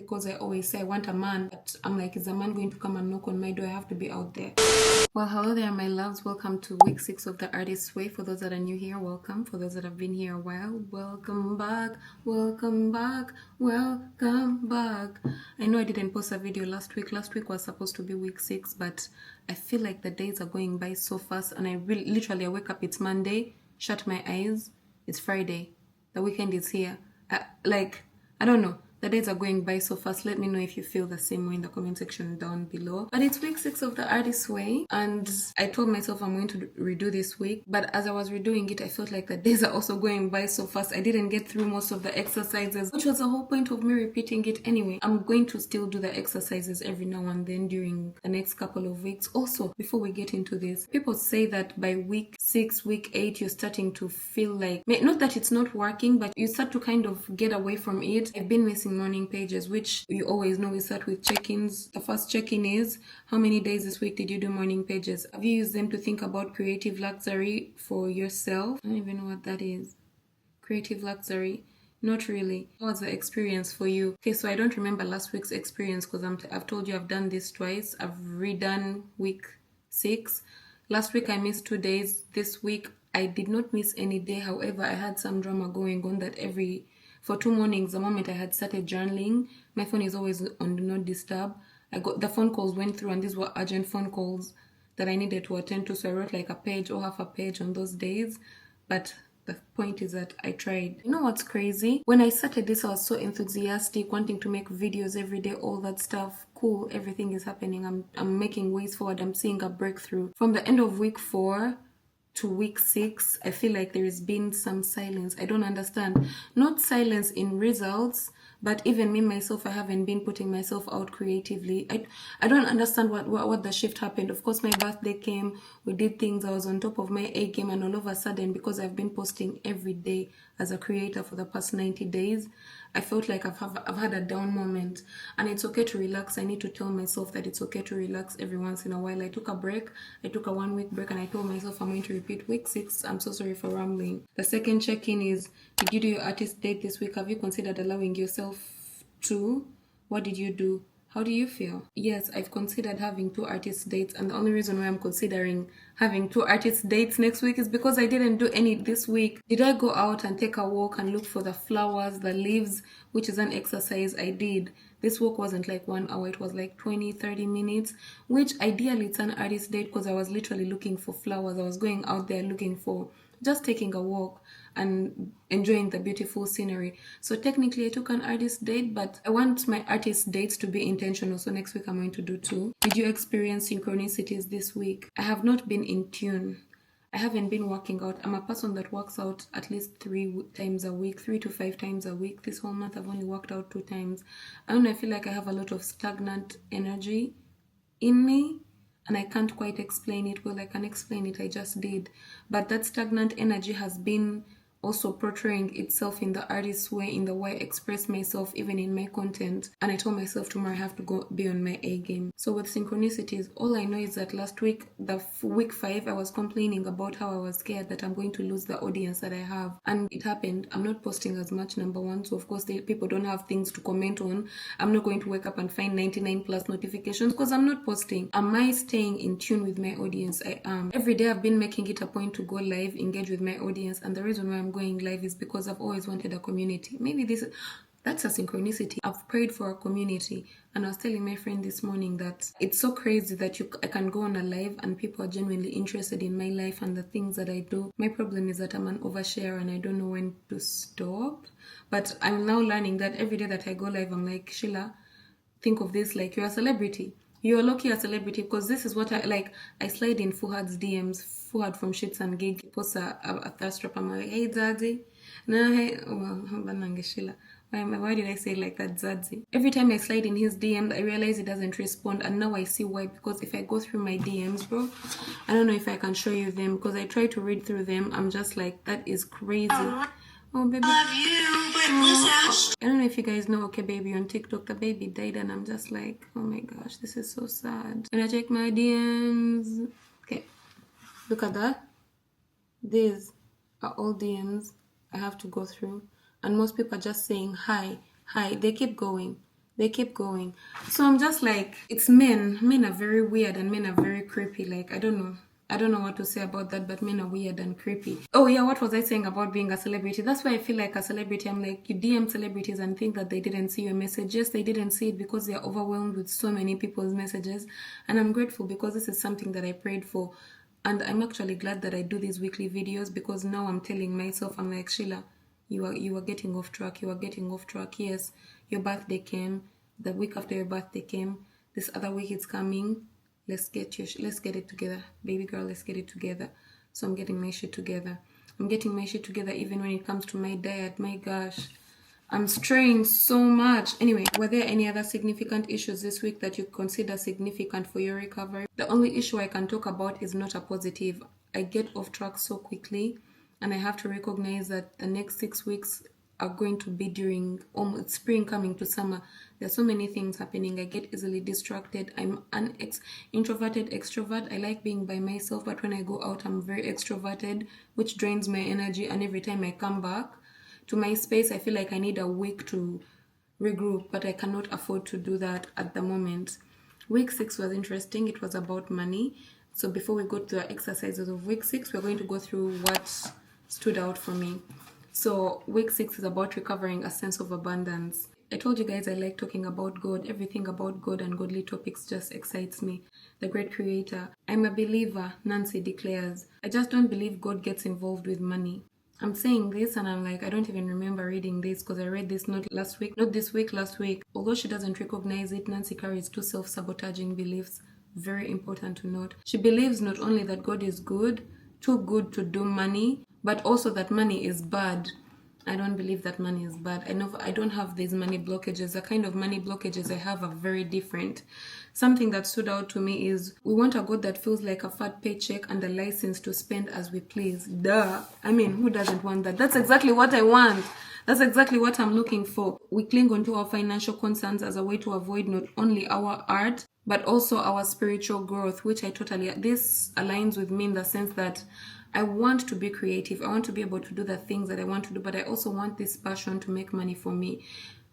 because I always say I want a man, but I'm like, is a man going to come and knock on my door? I have to be out there. Well, hello there, my loves. Welcome to week 6 of The Artist's Way. For those that are new here, welcome. For those that have been here a while, welcome back, welcome back, welcome back. I know I didn't post a video last week. Last week was supposed to be week 6, but I feel like the days are going by so fast, and I literally I wake up, it's Monday, shut my eyes, it's Friday. The weekend is here. I don't know. The days are going by so fast. Let me know if you feel the same way in the comment section down below. But it's week 6 of The Artist's Way, and I told myself I'm going to redo this week. But as I was redoing it, I felt like the days are also going by so fast. I didn't get through most of the exercises, which was the whole point of me repeating it anyway. I'm going to still do the exercises every now and then during the next couple of weeks. Also, before we get into this, people say that by week 6, week 8, you're starting to feel like, not that it's not working, but you start to kind of get away from it. I've been missing morning pages, which you always know we start with check-ins. The first check-in is, how many days this week did you do morning pages? Have you used them to think about creative luxury for yourself? I don't even know what that is. Creative luxury? Not really. How was the experience for you? Okay, so I don't remember last week's experience because I've told you I've done this twice. I've redone week 6. Last week I missed 2 days. This week I did not miss any day. However, I had some drama going on that for 2 mornings, the moment I had started journaling, my phone is always on do not disturb. The phone calls went through, and these were urgent phone calls that I needed to attend to, so I wrote like a page or half a page on those days. But the point is that I tried. You know what's crazy? When I started this, I was so enthusiastic, wanting to make videos every day, all that stuff. Cool, everything is happening. I'm making ways forward. I'm seeing a breakthrough. From the end of week 4 to week 6, I feel like there has been some silence. I don't understand. Not silence in results, but even me myself, I haven't been putting myself out creatively. I don't understand what the shift happened. Of course, my birthday came, we did things, I was on top of my A game, and all of a sudden, because I've been posting every day as a creator for the past 90 days, I felt like I've had a down moment, and it's okay to relax. I need to tell myself that it's okay to relax every once in a while. I took a break. I took a 1-week break, and I told myself I'm going to repeat week 6. I'm so sorry for rambling. The second check-in is, did you do your artist date this week? Have you considered allowing yourself to? What did you do? How do you feel? Yes, I've considered having 2 artist dates, and the only reason why I'm considering having 2 artist dates next week is because I didn't do any this week. Did I go out and take a walk and look for the flowers, the leaves, which is an exercise? I did. This walk wasn't like 1 hour, it was like 20-30 minutes, which ideally it's an artist date because I was literally looking for flowers. I was going out there looking for, just taking a walk and enjoying the beautiful scenery. So technically I took an artist date, but I want my artist dates to be intentional. So next week I'm going to do 2. Did you experience synchronicities this week? I have not been in tune. I haven't been working out. I'm a person that works out at least 3 times a week, 3 to 5 times a week. This whole month I've only worked out 2 times. I don't know, I feel like I have a lot of stagnant energy in me, and I can't quite explain it. Well, I can explain it, I just did. But that stagnant energy has been also portraying itself in The Artist's Way, in the way I express myself, even in my content. And I told myself tomorrow I have to go be on my A game. So with synchronicities, all I know is that last week, week 5, I was complaining about how I was scared that I'm going to lose the audience that I have. And it happened. I'm not posting as much, number 1. So of course, people don't have things to comment on. I'm not going to wake up and find 99 plus notifications because I'm not posting. Am I staying in tune with my audience? I am. Every day I've been making it a point to go live, engage with my audience. And the reason why I'm going live is because I've always wanted a community. Maybe that's a synchronicity. I've prayed for a community, and I was telling my friend this morning that it's so crazy that I can go on a live and people are genuinely interested in my life and the things that I do. My problem is that I'm an overshare and I don't know when to stop. But I'm now learning that every day that I go live, I'm like, Sheila, think of this like you're a celebrity. You're lucky a celebrity, because this is what I like. I slide in Fuhad's DMs. Fuhad from Shits and Gig posts a thirst trap. I'm like, hey Zadzi. No, hey, why did I say like that, Zadzi? Every time I slide in his DMs, I realize he doesn't respond, and now I see why. Because if I go through my DMs, bro, I don't know if I can show you them, because I try to read through them. I'm just like, that is crazy. Oh, baby. Love you, but I don't know if you guys know, okay, baby, on TikTok, the baby died, and I'm just like, oh my gosh, this is so sad. And I check my DMs. Okay, look at that. These are all DMs I have to go through, and most people are just saying hi, hi. They keep going. They keep going. So I'm just like, it's men. Men are very weird and men are very creepy. Like, I don't know. I don't know what to say about that, but men are weird and creepy. Oh yeah, what was I saying about being a celebrity? That's why I feel like a celebrity. I'm like, you DM celebrities and think that they didn't see your message. Yes, they didn't see it because they are overwhelmed with so many people's messages. And I'm grateful because this is something that I prayed for. And I'm actually glad that I do these weekly videos because now I'm telling myself, I'm like, Sheila, you are getting off track. You are getting off track. Yes, your birthday came. The week after your birthday came. This other week it's coming. Let's get it together, baby girl. Let's get it together. So I'm getting my shit together. I'm getting my shit together even when it comes to my diet. My gosh, I'm straying so much. Anyway, were there any other significant issues this week that you consider significant for your recovery? The only issue I can talk about is not a positive. I get off track so quickly, and I have to recognize that the next 6 weeks are going to be during almost spring coming to summer. There's so many things happening. I get easily distracted. I'm an introverted extrovert. I like being by myself, but when I go out, I'm very extroverted, which drains my energy. And every time I come back to my space, I feel like I need a week to regroup, but I cannot afford to do that at the moment. Week 6 was interesting. It was about money. So before we go to the exercises of week 6, we're going to go through what stood out for me. So week 6 is about recovering a sense of abundance. I told you guys I like talking about God. Everything about God and godly topics just excites me. The great creator. I'm a believer, Nancy declares. I just don't believe God gets involved with money. I'm saying this and I'm like, I don't even remember reading this because I read this not last week, not this week, last week. Although she doesn't recognize it, Nancy carries 2 self-sabotaging beliefs. Very important to note. She believes not only that God is good, too good to do money, but also that money is bad. I don't believe that money is bad. I know I don't have these money blockages. The kind of money blockages I have are very different. Something that stood out to me is we want a God that feels like a fat paycheck and a license to spend as we please. Duh. I mean, who doesn't want that? That's exactly what I want. That's exactly what I'm looking for. We cling onto our financial concerns as a way to avoid not only our art, but also our spiritual growth, which this aligns with me in the sense that I want to be creative. I want to be able to do the things that I want to do, but I also want this passion to make money for me.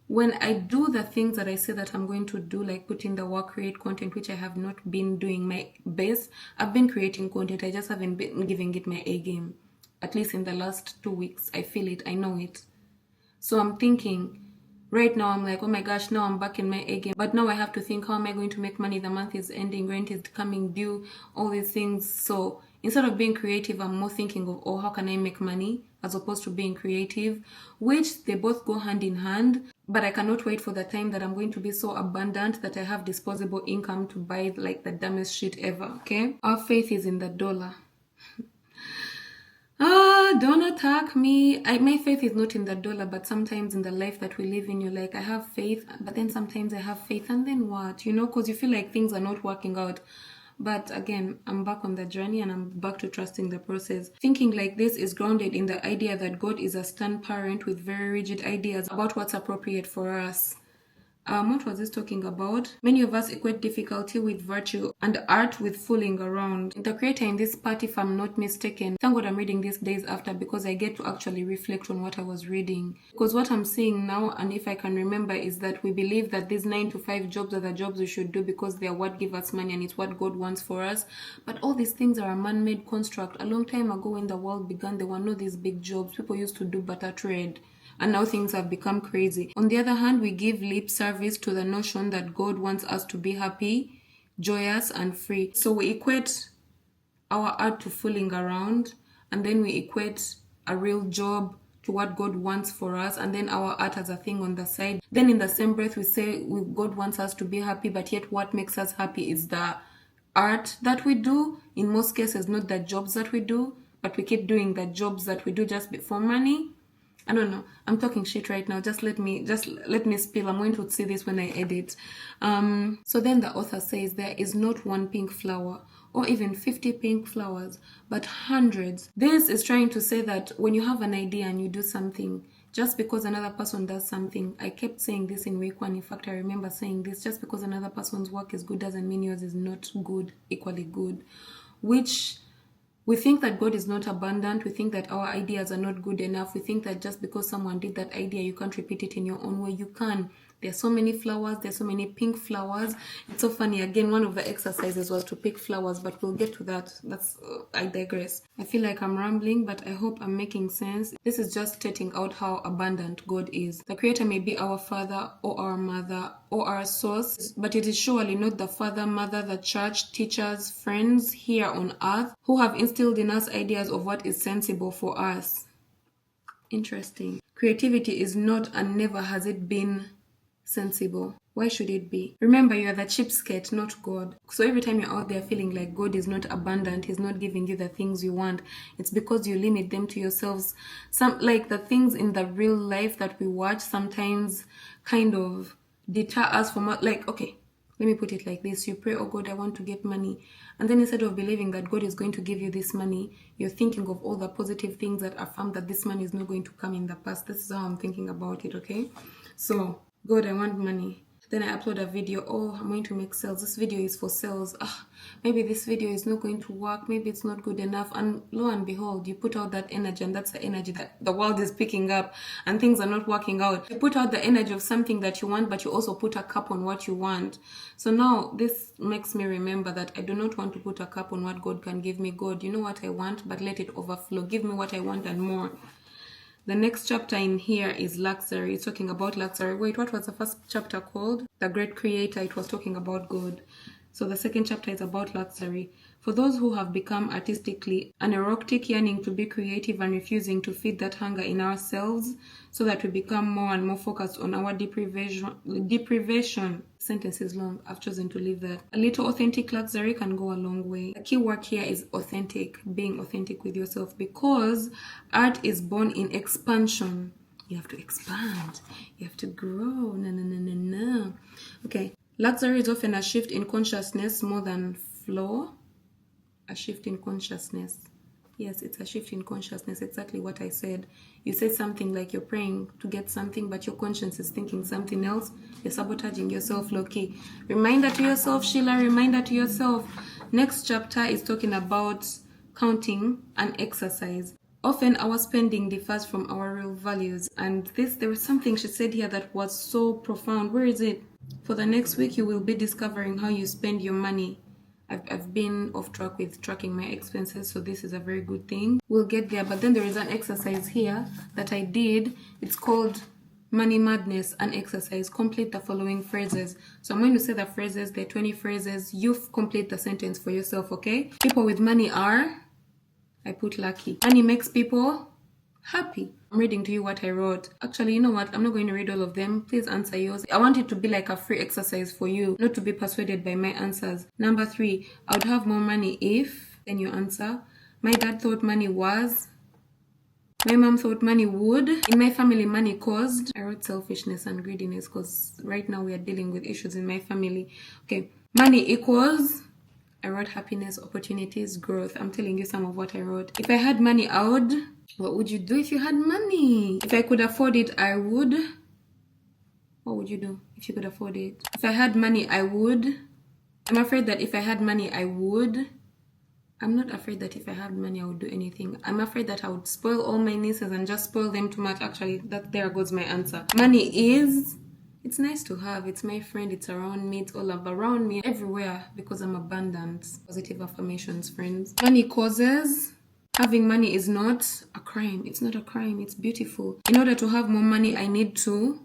When I do the things that I say that I'm going to do, like put in the work, create content, which I have not been doing my best. I've been creating content. I just haven't been giving it my A game. At least in the last 2 weeks. I feel it. I know it. So I'm thinking, right now I'm like, oh my gosh, now I'm back in my A game. But now I have to think, how am I going to make money? The month is ending, rent is coming due, all these things. So instead of being creative, I'm more thinking of, oh, how can I make money? As opposed to being creative, which they both go hand in hand. But I cannot wait for the time that I'm going to be so abundant that I have disposable income to buy like the dumbest shit ever, okay? Our faith is in the dollar. Don't attack me. My faith is not in the dollar, but sometimes in the life that we live in, you're like, I have faith, but then sometimes I have faith, and then what? Because you feel like things are not working out. But again, I'm back on the journey and I'm back to trusting the process. Thinking like this is grounded in the idea that God is a stern parent with very rigid ideas about what's appropriate for us. What was this talking about? Many of us equate difficulty with virtue and art with fooling around. The creator in this part, if I'm not mistaken, thank God I'm reading this days after because I get to actually reflect on what I was reading. Because what I'm seeing now, and if I can remember, is that we believe that these 9 to 5 jobs are the jobs we should do because they are what give us money and it's what God wants for us. But all these things are a man-made construct. A long time ago when the world began, there were no these big jobs. People used to do barter trade. And now things have become crazy. On the other hand, we give lip service to the notion that God wants us to be happy, joyous, and free. So we equate our art to fooling around, and then we equate a real job to what God wants for us, and then our art as a thing on the side. Then in the same breath, we say God wants us to be happy, but yet what makes us happy is the art that we do. In most cases, not the jobs that we do, but we keep doing the jobs that we do just for money. I don't know. I'm talking shit right now. Just let me spill. I'm going to see this when I edit. So then the author says there is not one pink flower or even 50 pink flowers, but hundreds. This is trying to say that when you have an idea and you do something, just because another person does something, I kept saying this in week 1. In fact, I remember saying this, just because another person's work is good doesn't mean yours is not good, equally good, which we think that God is not abundant. We think that our ideas are not good enough. We think that just because someone did that idea, you can't repeat it in your own way. You can. There's so many flowers. There's so many pink flowers. It's so funny. Again, one of the exercises was to pick flowers, but we'll get to that. I digress. I feel like I'm rambling, but I hope I'm making sense. This is just stating out how abundant God is. The Creator may be our father or our mother or our source, but it is surely not the father, mother, the church, teachers, friends here on earth who have instilled in us ideas of what is sensible for us. Interesting. Creativity is not and never has it been sensible. Why should it be? Remember, you are the cheapskate, not God. So every time you're out there feeling like God is not abundant, He's not giving you the things you want, it's because you limit them to yourselves. Some, like the things in the real life that we watch, sometimes kind of deter us from, like, okay, let me put it like this. You pray, oh God, I want to get money. And then instead of believing that God is going to give you this money, you're thinking of all the positive things that affirm that this money is not going to come in the past. This is how I'm thinking about it, okay? So, God, I want money. Then I upload a video. Oh, I'm going to make sales. This video is for sales. Maybe this video is not going to work. Maybe it's not good enough. And lo and behold, you put out that energy, and that's the energy that the world is picking up, and things are not working out. You put out the energy of something that you want, but you also put a cap on what you want. So now this makes me remember that I do not want to put a cap on what God can give me. God, you know what I want, but let it overflow. Give me what I want and more. The next chapter in here is luxury. It's talking about luxury. Wait, what was the first chapter called? The Great Creator. It was talking about God. So the second chapter is about luxury. For those who have become artistically anorectic, yearning to be creative and refusing to feed that hunger in ourselves, so that we become more and more focused on our deprivation. Sentence is long. I've chosen to leave that. A little authentic luxury can go a long way. The key word here is authentic, being authentic with yourself, because art is born in expansion. You have to expand. You have to grow. No. Okay. Luxury is often a shift in consciousness more than flow. A shift in consciousness. Yes, it's a shift in consciousness. Exactly what I said. You say something like you're praying to get something, but your conscience is thinking something else. You're sabotaging yourself, low-key. Reminder to yourself, Sheila. Reminder to yourself. Next chapter is talking about counting and exercise. Often our spending differs from our real values. And there was something she said here that was so profound. Where is it? For the next week, you will be discovering how you spend your money. I've been off track with tracking my expenses, so this is a very good thing. We'll get there, but then there is an exercise here that I did. It's called Money Madness, an exercise. Complete the following phrases. So I'm going to say the phrases, the 20 phrases. You complete the sentence for yourself, okay? People with money are, I put lucky. Money makes people happy. I'm reading to you what I wrote. Actually, you know what? I'm not going to read all of them. Please answer yours. I want it to be like a free exercise for you, not to be persuaded by my answers. Number 3, I would have more money if, then you answer. My dad thought money was. My mom thought money would. In my family, money caused. I wrote selfishness and greediness because right now we are dealing with issues in my family. Okay. Money equals. I wrote happiness, opportunities, growth. I'm telling you some of what I wrote. If I had money, I would. What would you do if you had money? If I could afford it, I would. What would you do if you could afford it? If I had money, I would. I'm afraid that if I had money, I would. I'm not afraid that if I had money, I would do anything. I'm afraid that I would spoil all my nieces and just spoil them too much. Actually, there goes my answer. Money is... It's nice to have. It's my friend. It's around me. It's all around me. Everywhere because I'm abundant. Positive affirmations, friends. Money causes... Having money is not a crime. It's not a crime. It's beautiful. In order to have more money, I need to...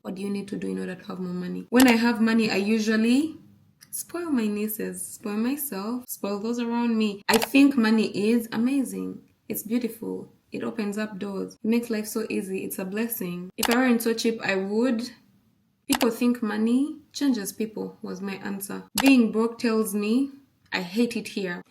What do you need to do in order to have more money? When I have money, I usually spoil my nieces, spoil myself, spoil those around me. I think money is amazing. It's beautiful. It opens up doors. It makes life so easy. It's a blessing. If I weren't so cheap, I would... People think money changes people, was my answer. Being broke tells me I hate it here.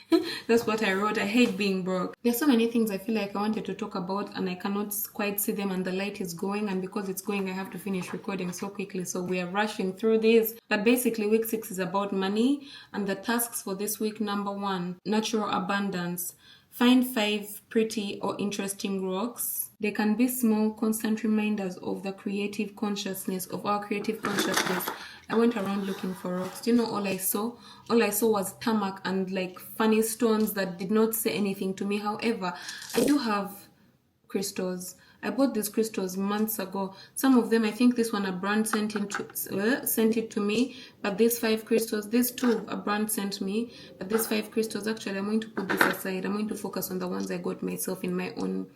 That's what I wrote. I hate being broke. There's so many things I feel like I wanted to talk about and I cannot quite see them, and the light is going, and because it's going I have to finish recording so quickly, so we are rushing through this. But basically week 6 is about money, and the tasks for this week: number 1, natural abundance. Find 5 pretty or interesting rocks. They can be small, constant reminders of the creative consciousness, of our creative consciousness. I went around looking for rocks. Do you know all I saw? All I saw was tarmac and like funny stones that did not say anything to me. However, I do have crystals. I bought these crystals months ago. Some of them, I think this one a brand sent it to me, but these 5 crystals, these 2 a brand sent me, but these 5 crystals, actually I'm going to put this aside. I'm going to focus on the ones I got myself in my own.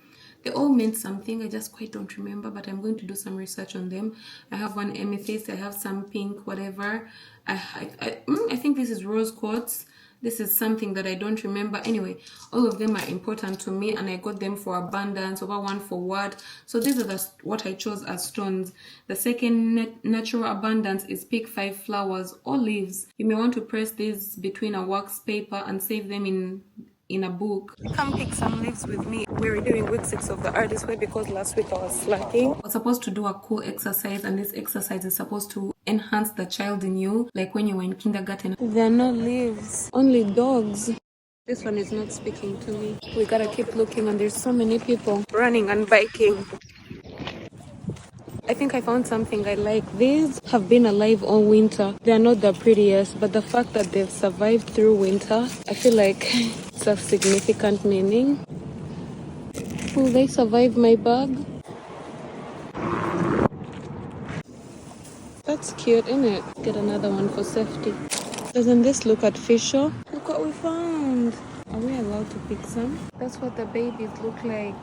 They all meant something, I just quite don't remember, but I'm going to do some research on them. I have one amethyst, I have some pink, whatever. I think this is rose quartz. This is something that I don't remember. Anyway, all of them are important to me, and I got them for abundance, over one for what. So these are what I chose as stones. The second natural abundance is pick 5 flowers or leaves. You may want to press these between a wax paper and save them in a book. Come pick some leaves with me. We're doing week 6 of the Artist Way because last week I was slacking. I was supposed to do a cool exercise, and this exercise is supposed to enhance the child in you, like when you were in kindergarten. There are no leaves, only dogs. This one is not speaking to me. We gotta keep looking, and there's so many people running and biking. I think I found something I like. These have been alive all winter. They're not the prettiest, but the fact that they've survived through winter, I feel like it's of significant meaning. Will they survive my bag? That's cute, isn't it? Get another one for safety. Doesn't this look artificial? Look what we found. Are we allowed to pick some? That's what the babies look like.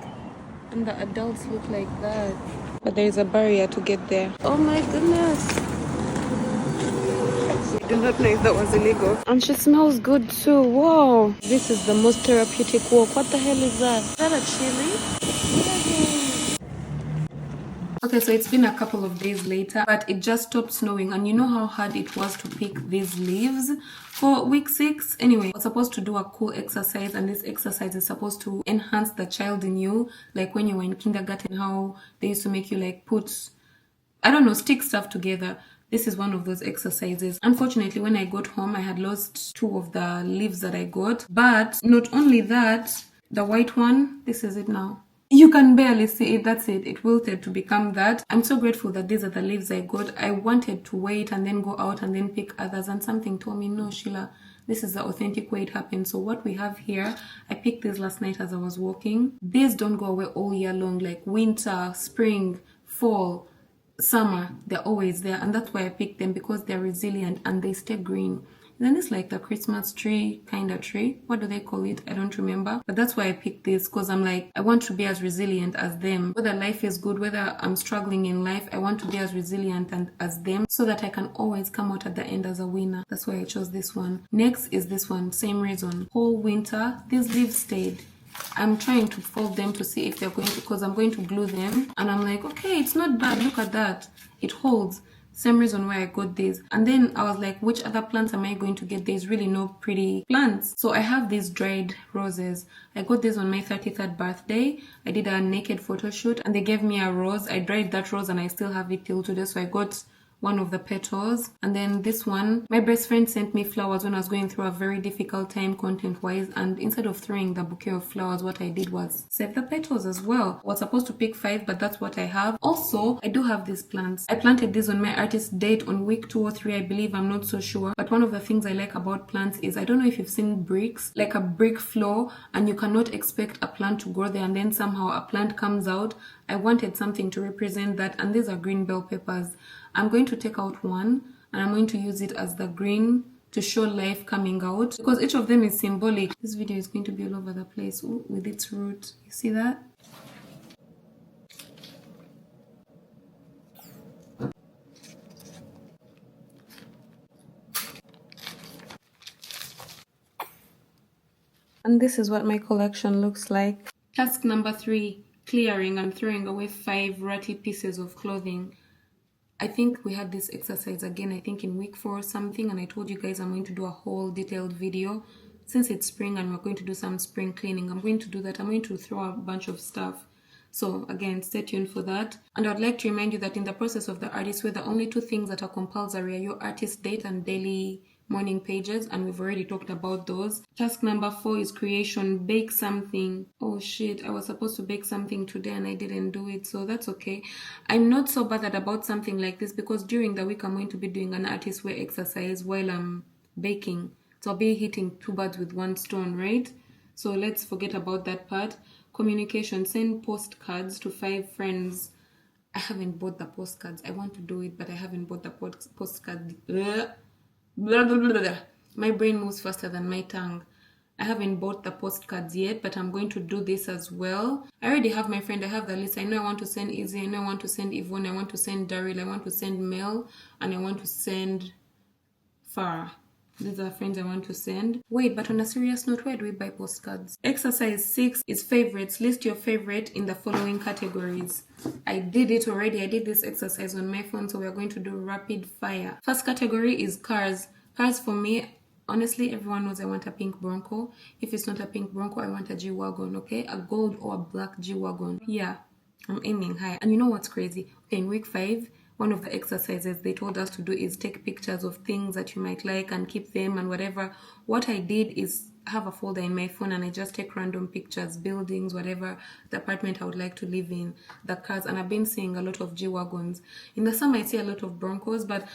And the adults look like that. But there is a barrier to get there. Oh my goodness. I do not know if that was illegal. And she smells good too. Whoa. This is the most therapeutic walk. What the hell is that? Is that a chili? Okay, so it's been a couple of days later, but it just stopped snowing, and you know how hard it was to pick these leaves for week 6? Anyway, I was supposed to do a cool exercise, and this exercise is supposed to enhance the child in you, like when you were in kindergarten, how they used to make you like put, I don't know, stick stuff together. This is one of those exercises. Unfortunately, when I got home, I had lost 2 of the leaves that I got, but not only that, the white one, this is it now. You can barely see it. That's it. It wilted to become that. I'm so grateful that these are the leaves I got. I wanted to wait and then go out and then pick others, and something told me, no, Sheila, this is the authentic way it happened. So what we have here, I picked these last night as I was walking. These don't go away all year long, like winter, spring, fall, summer. They're always there, and that's why I picked them, because they're resilient and they stay green. Then it's like the Christmas tree kind of tree. What do they call it? I don't remember. But that's why I picked this, because I'm like, I want to be as resilient as them. Whether life is good, whether I'm struggling in life, I want to be as resilient and as them, so that I can always come out at the end as a winner. That's why I chose this one. Next is this one. Same reason. Whole winter, these leaves stayed. I'm trying to fold them to see if they're going to, because I'm going to glue them. And I'm like, okay, it's not bad. Look at that. It holds. Same reason why I got these. And then I was like, which other plants am I going to get? There's really no pretty plants. So I have these dried roses. I got these on my 33rd birthday. I did a naked photo shoot and they gave me a rose. I dried that rose and I still have it till today. So I got one of the petals. And then this one, my best friend sent me flowers when I was going through a very difficult time content wise, and instead of throwing the bouquet of flowers, what I did was save the petals as well. I was supposed to pick 5, but that's what I have. Also, I do have these plants. I planted these on my artist date on week 2 or 3, I believe. I'm not so sure, but one of the things I like about plants is, I don't know if you've seen bricks, like a brick floor, and you cannot expect a plant to grow there and then somehow a plant comes out. I wanted something to represent that, and these are green bell peppers. I'm going to take out one and I'm going to use it as the green to show life coming out, because each of them is symbolic. This video is going to be all over the place. Ooh, with its root. You see that? And this is what my collection looks like. Task number 3, clearing and throwing away 5 ratty pieces of clothing. I think we had this exercise again, I think in week 4 or something, and I told you guys I'm going to do a whole detailed video. Since it's spring and we're going to do some spring cleaning, I'm going to do that. I'm going to throw a bunch of stuff. So again, stay tuned for that. And I'd like to remind you that in the process of the Artist Way, the only 2 things that are compulsory are your artist date and daily morning pages, and we've already talked about those. Task number 4 is creation. Bake something. Oh shit, I was supposed to bake something today and I didn't do it, so that's okay. I'm not so bothered about something like this, because during the week I'm going to be doing an Artist Way exercise while I'm baking, so I'll be hitting 2 birds with 1 stone, right? So let's forget about that part. Communication, send postcards to 5 friends. I haven't bought the postcards. I want to do it, but I haven't bought the postcards. Blah, blah, blah, blah, blah. My brain moves faster than my tongue. I haven't bought the postcards yet, but I'm going to do this as well. I already have my friend. I have the list. I know I want to send Izzy. I know I want to send Yvonne. I want to send Daryl. I want to send Mel. And I want to send Farah. These are friends I want to send. Wait, but on a serious note, where do we buy postcards? Exercise 6 is favorites. List your favorite in the following categories. I did it already. I did this exercise on my phone, so we're going to do rapid fire. First category is cars. Cars for me, honestly, everyone knows I want a pink Bronco. If it's not a pink Bronco, I want a G-Wagon, okay? A gold or a black G-Wagon. Yeah, I'm aiming high. And you know what's crazy? Okay, in week 5, one of the exercises they told us to do is take pictures of things that you might like and keep them and whatever. What I did is have a folder in my phone and I just take random pictures, buildings, whatever, the apartment I would like to live in, the cars. And I've been seeing a lot of G-Wagons. In the summer, I see a lot of Broncos, but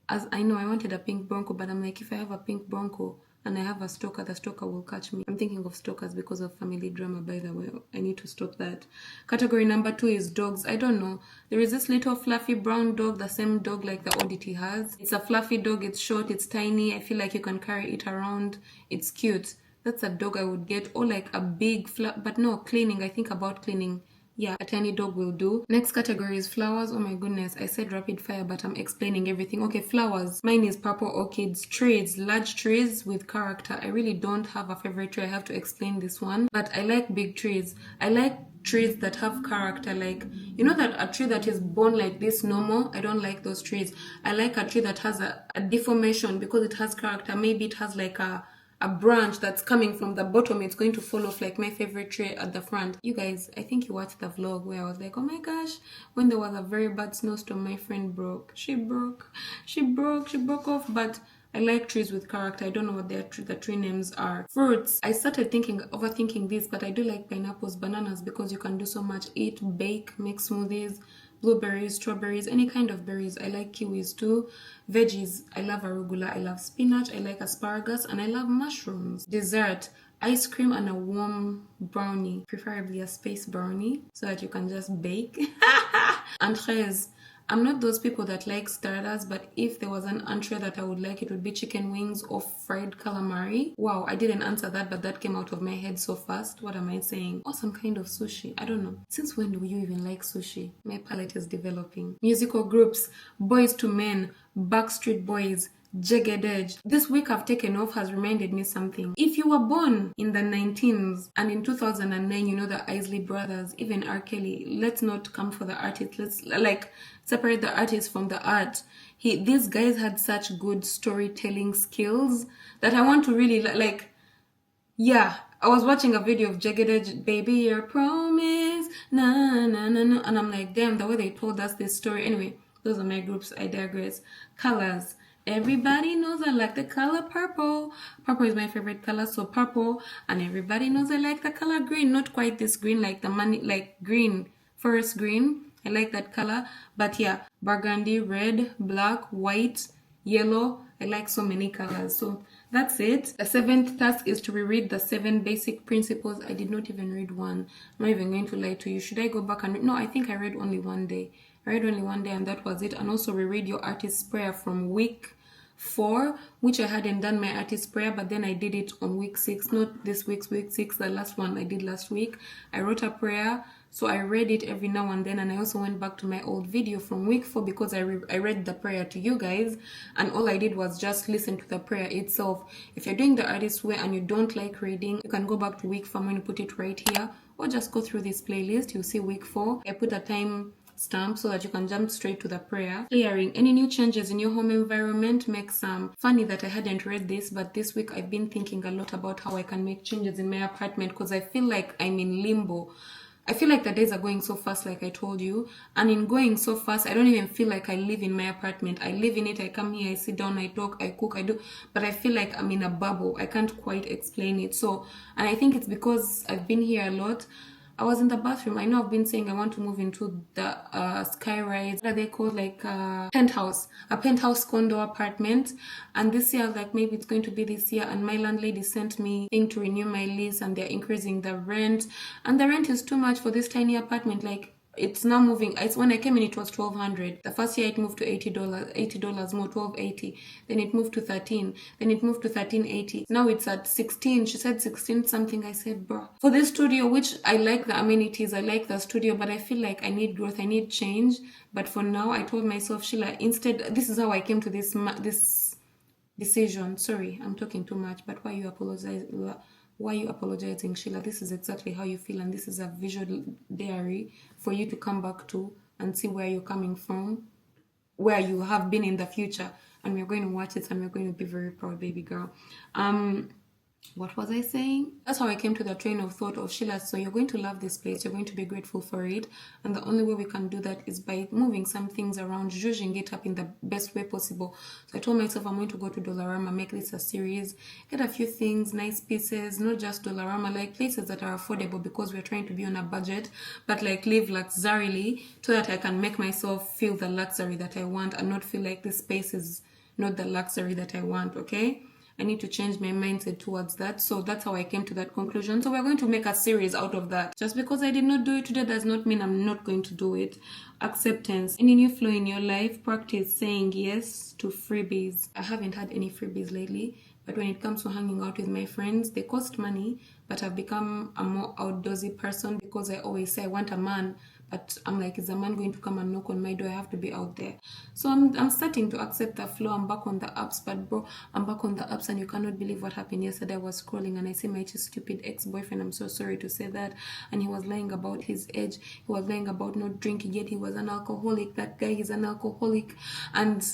as I know I wanted a pink Bronco, but I'm like, if I have a pink Bronco and I have a stalker, the stalker will catch me. I'm thinking of stalkers because of family drama, by the way. I need to stop that. Category number 2 is dogs. I don't know. There is this little fluffy brown dog, the same dog like the Oddity has. It's a fluffy dog. It's short. It's tiny. I feel like you can carry it around. It's cute. That's a dog I would get. Or like a big, but no, cleaning. I think about cleaning. Yeah, a tiny dog will do. Next category is flowers. Oh my goodness, I said rapid fire, but I'm explaining everything. Okay, flowers. Mine is purple orchids. Trees, large trees with character. I really don't have a favorite tree. I have to explain this one. But I like big trees. I like trees that have character. Like, you know that a tree that is born like this normal, I don't like those trees. I like a tree that has a deformation because it has character. Maybe it has like a branch that's coming from the bottom, it's going to fall off like my favorite tree at the front. You guys, I think you watched the vlog where I was like, oh my gosh, when there was a very bad snowstorm, my friend broke. She broke off. But I like trees with character. I don't know what the tree names are. Fruits. I started overthinking this, but I do like pineapples, bananas, because you can do so much. Eat, bake, make smoothies. Blueberries, strawberries, any kind of berries. I like kiwis too. Veggies, I love arugula, I love spinach, I like asparagus, and I love mushrooms. Dessert, ice cream and a warm brownie, preferably a space brownie, so that you can just bake. Entrees, I'm not those people that like starters, but if there was an entree that I would like, it would be chicken wings or fried calamari. Wow, I didn't answer that, but that came out of my head so fast. What am I saying? Or some kind of sushi. I don't know. Since when do you even like sushi? My palate is developing. Musical groups, Boys to Men, Backstreet Boys, Jagged Edge. This week I've taken off has reminded me something. If you were born in the 19s and in 2009, you know the Isley Brothers, even R. Kelly, let's not come for the artist. Let's like separate the artist from the art. These guys had such good storytelling skills that I want to really like. Yeah, I was watching a video of Jagged Edge, baby, your promise, na na na na, and I'm like, damn, the way they told us this story. Anyway, those are my groups. I digress. Colors. Everybody knows I like the color purple. Purple is my favorite color, so purple. And everybody knows I like the color green. Not quite this green, like the money, like green, forest green. I like that color. But yeah, burgundy, red, black, white, yellow. I like so many colors. So that's it. The 7th task is to reread the 7 basic principles. I did not even read one. I'm not even going to lie to you. Should I go back and read? No, I think I read only one day. I read only one day and that was it. And also reread your artist's prayer from week 4, which I hadn't done my artist's prayer, but then I did it on week 6, not this week's week 6, the last one I did last week. I wrote a prayer, so I read it every now and then, and I also went back to my old video from week 4 because I read the prayer to you guys, and all I did was just listen to the prayer itself. If you're doing the artist's way and you don't like reading, you can go back to week 4. I'm going to put it right here, or just go through this playlist. You'll see week 4. I put a time stamp so that you can jump straight to the prayer. Clearing. Any new changes in your home environment? Make some. Funny that I hadn't read this, but this week I've been thinking a lot about how I can make changes in my apartment because I feel like I'm in limbo. I feel like the days are going so fast, like I told you, and in going so fast, I don't even feel like I live in my apartment. I live in it, I come here, I sit down, I talk, I cook, I do, but I feel like I'm in a bubble. I can't quite explain it. So, and I think it's because I've been here a lot. I was in the bathroom. I know I've been saying I want to move into the sky rise. What are they called? Like a penthouse condo apartment. And this year, like maybe it's going to be this year. And my landlady sent me thing to renew my lease, and they're increasing the rent. And the rent is too much for this tiny apartment. Like, it's now moving. When I came in, it was $1,200. The first year it moved to $80 more, $1,280. Then it moved to 13. Then it moved to 1380. Now it's at 16. She said 16 something. I said, bro, for this studio, which I like the amenities, I like the studio, but I feel like I need growth, I need change. But for now, I told myself, Sheila, instead, this is how I came to this decision. Sorry, I'm talking too much. But why you apologize? Why are you apologizing, Sheila? This is exactly how you feel, and this is a visual diary for you to come back to and see where you're coming from, where you have been in the future, and we're going to watch it and we're going to be very proud, baby girl. What was I saying? That's how I came to the train of thought of, Sheila, so you're going to love this place, you're going to be grateful for it, and the only way we can do that is by moving some things around, zhuzhing it up in the best way possible. So I told myself I'm going to go to Dollarama, make this a series, get a few things, nice pieces, not just Dollarama, like places that are affordable, because we're trying to be on a budget, but like live luxuriously, so that I can make myself feel the luxury that I want and not feel like this space is not the luxury that I want, okay? I need to change my mindset towards that. So that's how I came to that conclusion. So we're going to make a series out of that. Just because I did not do it today does not mean I'm not going to do it. Acceptance. Any new flow in your life, practice saying yes to freebies. I haven't had any freebies lately, but when it comes to hanging out with my friends, they cost money, but I've become a more outdoorsy person, because I always say I want a man, but I'm like, is a man going to come and knock on my door? I have to be out there. So I'm starting to accept the flow. I'm back on the apps, but bro, I'm back on the apps, and you cannot believe what happened yesterday. I was scrolling and I see my stupid ex-boyfriend. I'm so sorry to say that. And he was lying about his age. He was lying about not drinking, yet he was an alcoholic. That guy is an alcoholic. And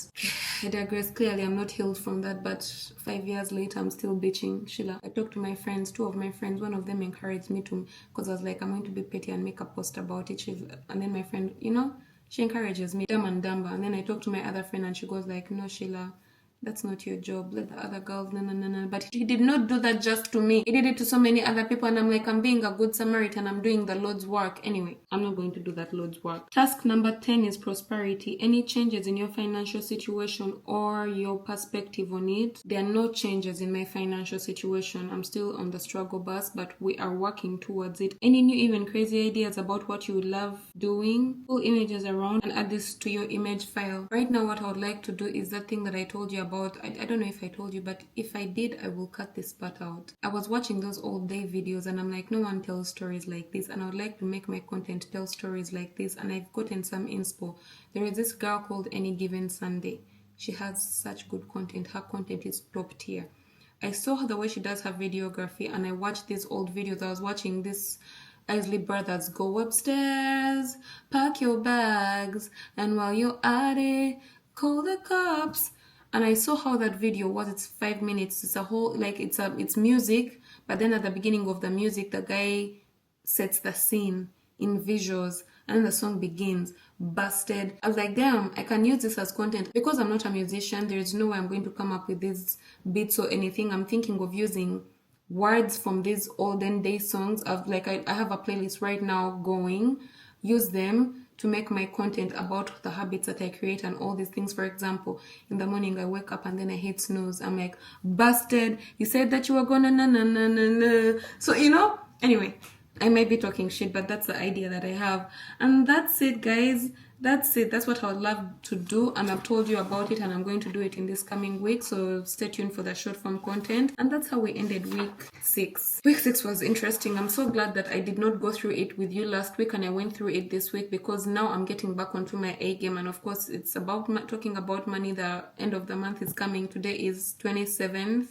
I digress. Clearly, I'm not healed from that, but 5 years later, I'm still bitching. Sheila, I talked to my friends, two of my friends. One of them encouraged me to, because I was like, I'm going to be petty and make a post about it. And then my friend, she encourages me, dumb and dumber. And then I talk to my other friend and she goes like, no, Sheila, that's not your job. Let the other girls, no. But he did not do that just to me. He did it to so many other people. And I'm like, I'm being a good Samaritan. I'm doing the Lord's work. Anyway, I'm not going to do that Lord's work. Task number 10 is prosperity. Any changes in your financial situation or your perspective on it? There are no changes in my financial situation. I'm still on the struggle bus, but we are working towards it. Any new, even crazy ideas about what you would love doing? Pull images around and add this to your image file. Right now, what I would like to do is that thing that I told you about. I don't know if I told you, but if I did, I will cut this part out. I was watching those old day videos and I'm like, no one tells stories like this, and I would like to make my content tell stories like this, and I've gotten some inspo. There is this girl called Any Given Sunday. She has such good content. Her content is top tier. I saw her the way she does her videography, and I watched these old videos. I was watching this Isley Brothers, go upstairs, pack your bags, and while you're at it, call the cops. And I saw how that video was. It's 5 minutes. It's a whole, like, it's music, but then at the beginning of the music, the guy sets the scene in visuals, and then the song begins. Busted. I was like, damn, I can use this as content. Because I'm not a musician, there is no way I'm going to come up with these beats or anything. I'm thinking of using words from these olden day songs. I have a playlist right now going. Use them to make my content about the habits that I create and all these things. For example, in the morning I wake up and then I hit snooze. I'm like, busted, you said that you were gonna na. So, anyway, I might be talking shit, but that's the idea that I have. And that's it, guys. That's it. That's what I would love to do, and I've told you about it, and I'm going to do it in this coming week, so stay tuned for the short form content. And that's how we ended week 6. Week 6 was interesting. I'm so glad that I did not go through it with you last week and I went through it this week, because now I'm getting back onto my A game. And of course, it's about talking about money. The end of the month is coming. Today is 27th.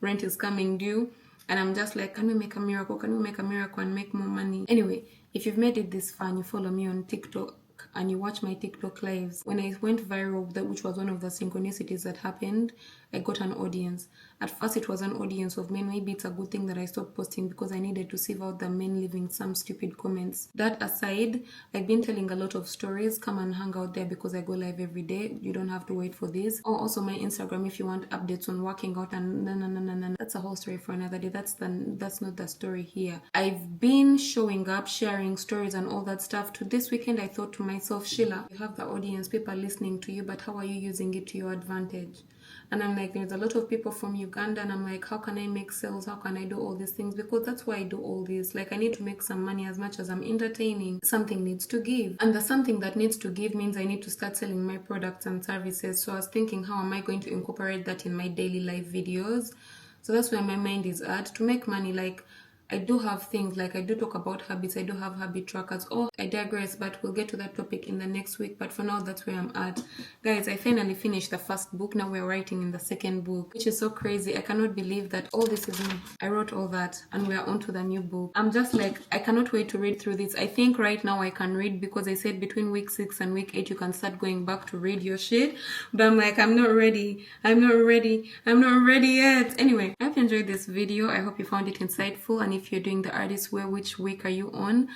Rent is coming due. And I'm just like, can we make a miracle? Can we make a miracle and make more money? Anyway, if you've made it this far and you follow me on TikTok, and you watch my TikTok lives, when I went viral, which was one of the synchronicities that happened, I got an audience. At first it was an audience of men. Maybe it's a good thing that I stopped posting because I needed to sieve out the men leaving some stupid comments. That aside, I've been telling a lot of stories. Come and hang out there because I go live every day. You don't have to wait for this. Or also my Instagram if you want updates on working out and no. That's a whole story for another day. That's not the story here. I've been showing up, sharing stories and all that stuff. To this weekend I thought to myself, Sheila, you have the audience, people listening to you, but how are you using it to your advantage? And I'm like, there's a lot of people from Uganda, and I'm like, how can I make sales? How can I do all these things? Because that's why I do all this. Like, I need to make some money. As much as I'm entertaining, something needs to give. And the something that needs to give means I need to start selling my products and services. So I was thinking, how am I going to incorporate that in my daily life videos? So that's where my mind is at. To make money, like, I do have things, like I do talk about habits, I do have habit trackers. Oh, I digress, but we'll get to that topic in the next week. But for now, that's where I'm at. Guys, I finally finished the first book. Now we're writing in the second book, which is so crazy. I cannot believe that all this is me. I wrote all that and we're on to the new book. I'm just like, I cannot wait to read through this. I think right now I can read because I said between week 6 and week 8, you can start going back to read your shit. But I'm like, I'm not ready yet. Anyway, I hope you enjoyed this video. I hope you found it insightful. And if you're doing the artist way, which week are you on?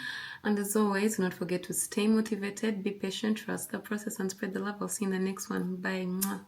And as always, do not forget to stay motivated, be patient, trust the process, and spread the love. I'll see you in the next one. Bye. Mwah.